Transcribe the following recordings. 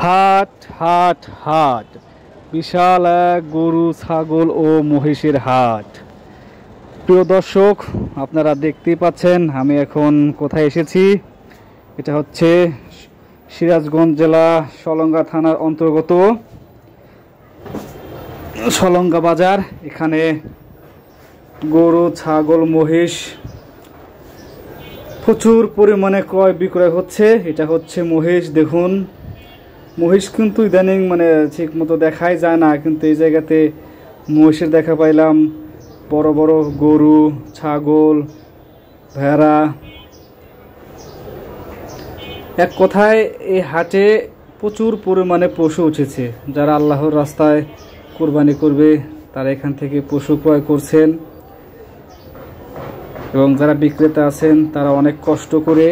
হাট হাট হাট, বিশাল এক গরু ছাগল ও মহিষের হাট। প্রিয় দর্শক, আপনারা দেখতেই পাচ্ছেন আমি এখন কোথায় এসেছি। এটা হচ্ছে সিরাজগঞ্জ জেলা সলঙ্গা থানার অন্তর্গত সলঙ্গা বাজার। এখানে গরু ছাগল মহিষ প্রচুর পরিমাণে ক্রয় বিক্রয় হচ্ছে। এটা হচ্ছে মহিষ। দেখুন, মহিষ কিন্তু ইদানিং ঠিক মতো দেখাই যায় না, কিন্তু এই জায়গাতে মহিষের দেখা পাইলাম। বড় বড় গরু, ছাগল, ভেড়া, এক কথায় এই হাটে প্রচুর পরিমাণে পশু উঠেছে। যারা আল্লাহর রাস্তায় কোরবানি করবে তারা এখান থেকে পশু ক্রয় করছেন, এবং যারা বিক্রেতা আছেন তারা অনেক কষ্ট করে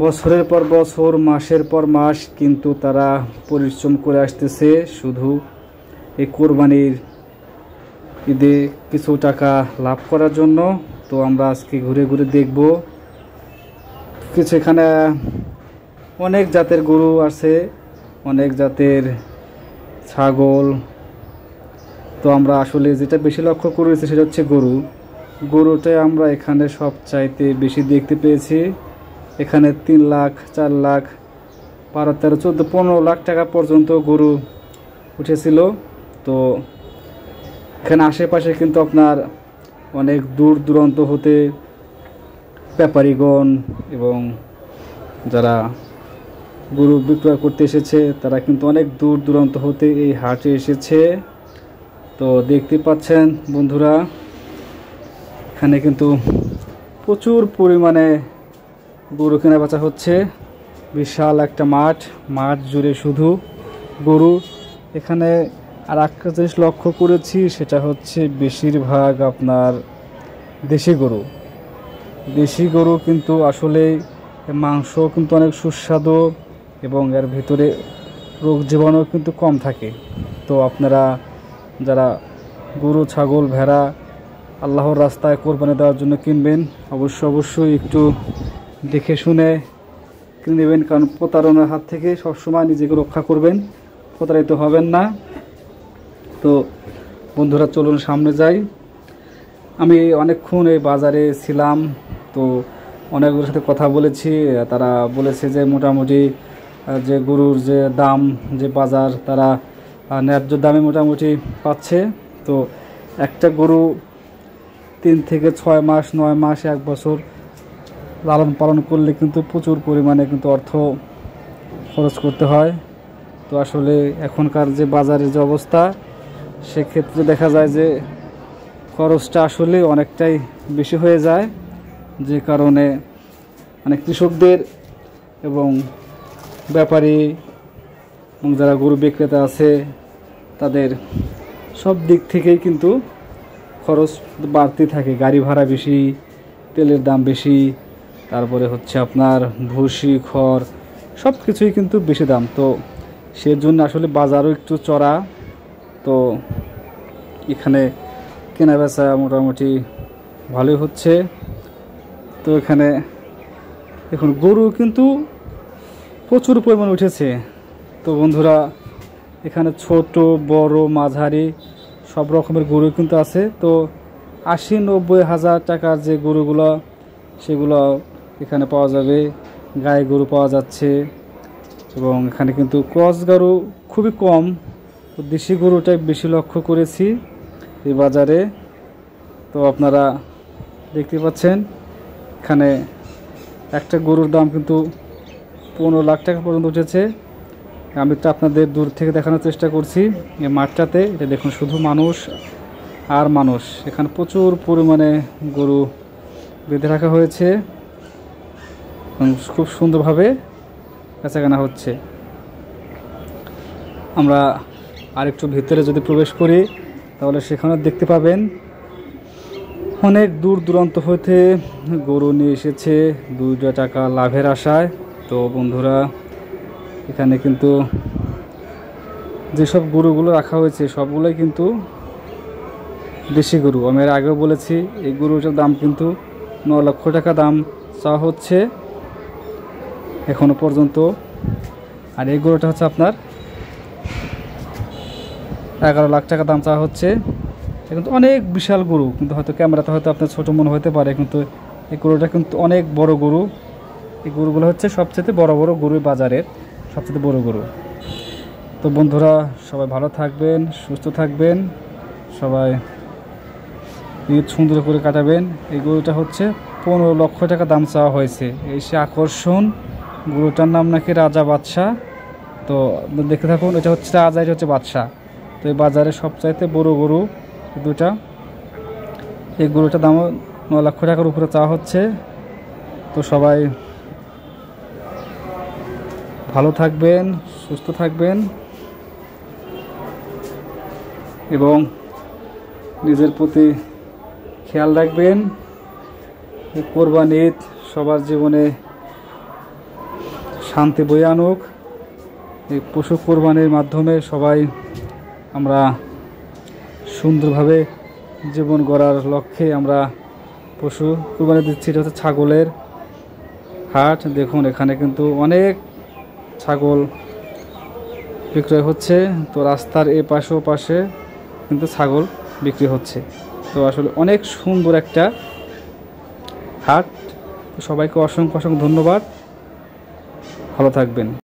বছরের পর বছর, মাসের পর মাস কিন্তু তারা পরিশ্রম করে আসতেছে শুধু এই কোরবানির ঈদে কিছু টাকা লাভ করার জন্য। তো আমরা আজকে ঘুরে ঘুরে দেখব কিছু। এখানে অনেক জাতের গরু আছে, অনেক জাতের ছাগল। তো আমরা আসলে যেটা বেশি লক্ষ্য করেছি সেটা হচ্ছে গরুটাই আমরা এখানে সবচাইতে বেশি দেখতে পেয়েছি। এখানে 3 লাখ, 4 লাখ, 12, 13, 14, 15 লাখ টাকা পর্যন্ত গরু উঠেছিল। তো এখানে আশেপাশে কিন্তু আপনার অনেক দূর দূরান্ত হতে ব্যাপারীগণ এবং যারা গরু বিক্রয় করতে এসেছে তারা কিন্তু অনেক দূর দূরান্ত হতে এই হাটে এসেছে। তো দেখতে পাচ্ছেন বন্ধুরা, এখানে কিন্তু প্রচুর পরিমাণে গরু কেনা বেচা হচ্ছে। বিশাল একটা মাঠ জুড়ে শুধু গরু। এখানে আর একটা জিনিস লক্ষ্য করেছি, সেটা হচ্ছে বেশিরভাগ আপনার দেশি গরু কিন্তু আসলে মাংস কিন্তু অনেক সুস্বাদু এবং এর ভিতরে রোগ জীবাণু কিন্তু কম থাকে। তো আপনারা যারা গরু ছাগল ভেড়া আল্লাহর রাস্তায় কোরবানি দেওয়ার জন্য কিনবেন, অবশ্যই একটু দেখে শুনে কিনে নেবেন, কারণ প্রতারণার হাত থেকে সবসময় নিজেকে রক্ষা করবেন, প্রতারিত হবেন না। তো বন্ধুরা চলুন সামনে যাই। আমি অনেকক্ষণ এই বাজারে ছিলাম, তো অনেকগুলোর সাথে কথা বলেছি। তারা বলেছে যে মোটামুটি যে গরুর যে দাম, যে বাজার, তারা ন্যায্য দামে মোটামুটি পাচ্ছে। তো একটা গরু 3 থেকে 6 মাস, 9 মাস, 1 বছর লালন পালন করলে কিন্তু প্রচুর পরিমাণে কিন্তু অর্থ খরচ করতে হয়। তো আসলে এখনকার যে বাজারের যে অবস্থা, সেক্ষেত্রে দেখা যায় যে খরচটা আসলে অনেকটাই বেশি হয়ে যায়, যে কারণে কৃষকদের এবং ব্যাপারী এবং যারা গরু বিক্রেতা আছে তাদের সব দিক থেকেই কিন্তু খরচ বাড়তে থাকে। গাড়ি ভাড়া বেশি, তেলের দাম বেশি, তারপরে হচ্ছে আপনার ভুসি, খড়, সব কিছুই কিন্তু বেশি দাম। তো সেজন্য আসলে বাজারও একটু চড়া। তো এখানে কেনা বেচা মোটামুটি ভালোই হচ্ছে। তো এখানে এখন গরু কিন্তু প্রচুর পরিমাণ উঠেছে। তো বন্ধুরা, এখানে ছোট বড় মাঝারি সব রকমের গরু কিন্তু আছে। তো 80-90 হাজার টাকার যে গরুগুলো, সেগুলো এখানে পাওয়া যাবে। গায়ে গরু পাওয়া যাচ্ছে, এবং এখানে কিন্তু ক্রস গরু খুবই কম। তো দেশি গরুটাই বেশি লক্ষ্য করেছি এই বাজারে। তো আপনারা দেখতে পাচ্ছেন এখানে একটা গরুর দাম কিন্তু 15 লাখ টাকা পর্যন্ত উঠেছে। আমি তো আপনাদের দূর থেকে দেখানোর চেষ্টা করছি এই মাঠটাতে। এটা দেখুন, শুধু মানুষ আর মানুষ। এখানে প্রচুর পরিমাণে গরু বেঁধে রাখা হয়েছে, খুব সুন্দরভাবে বেচাকেনা হচ্ছে। আমরা আরেকটু ভিতরে যদি প্রবেশ করি তাহলে সেখানে দেখতে পাবেন অনেক দূর দূরান্ত হতে গরু নিয়ে এসেছে 2 টাকা লাভের আশায়। তো বন্ধুরা, এখানে কিন্তু যেসব গরুগুলো রাখা হয়েছে সবগুলোই কিন্তু দেশি গরু। আমি এর আগেও বলেছি এই গরুটার দাম কিন্তু 9 লক্ষ টাকা দাম চাওয়া হচ্ছে। এখনো পর্যন্ত আর এই গরুটা হচ্ছে আপনার 11 লাখ টাকা দাম চাওয়া হচ্ছে। কিন্তু অনেক বিশাল গরু, কিন্তু হয়তো ক্যামেরাতে হয়তো আপনার ছোটো মনে হতে পারে, কিন্তু এই গরুটা কিন্তু অনেক বড় গরু। এই গরুগুলো হচ্ছে সবচেয়ে বড় বড় গরু, বাজারের সবচেয়ে বড় গরু। তো বন্ধুরা, সবাই ভালো থাকবেন, সুস্থ থাকবেন, সবাই ঈদ সুন্দর করে কাটাবেন। এই গরুটা হচ্ছে 15 লক্ষ টাকা দাম চাওয়া হয়েছে। এই সে আকর্ষণ, গরুটার নাম নাকি রাজা বাদশাহ। তো দেখতে থাকুন, এটা হচ্ছে রাজা, এটা হচ্ছে বাদশাহ। তো এই বাজারে সবচাইতে বড় গরু দুটা। এই গরুটার দাম 9 লক্ষ টাকার উপরে চাওয়া হচ্ছে। তো সবাই ভালো থাকবেন, সুস্থ থাকবেন এবং নিজের প্রতি খেয়াল রাখবেন। এই কোরবানি ঈদ সবার জীবনে শান্তি বয়ে আনুক। এই পশু কোরবানির মাধ্যমে সবাই আমরা সুন্দরভাবে জীবন গড়ার লক্ষ্যে আমরা পশু কোরবানি দিচ্ছি। এটা হচ্ছে ছাগলের হাট। দেখুন, এখানে কিন্তু অনেক ছাগল বিক্রয় হচ্ছে। তো রাস্তার এ পাশে ও পাশে কিন্তু ছাগল বিক্রি হচ্ছে। তো আসলে অনেক সুন্দর একটা হাট। সবাইকে অসংখ্য অসংখ্য ধন্যবাদ। ভালো থাকবেন।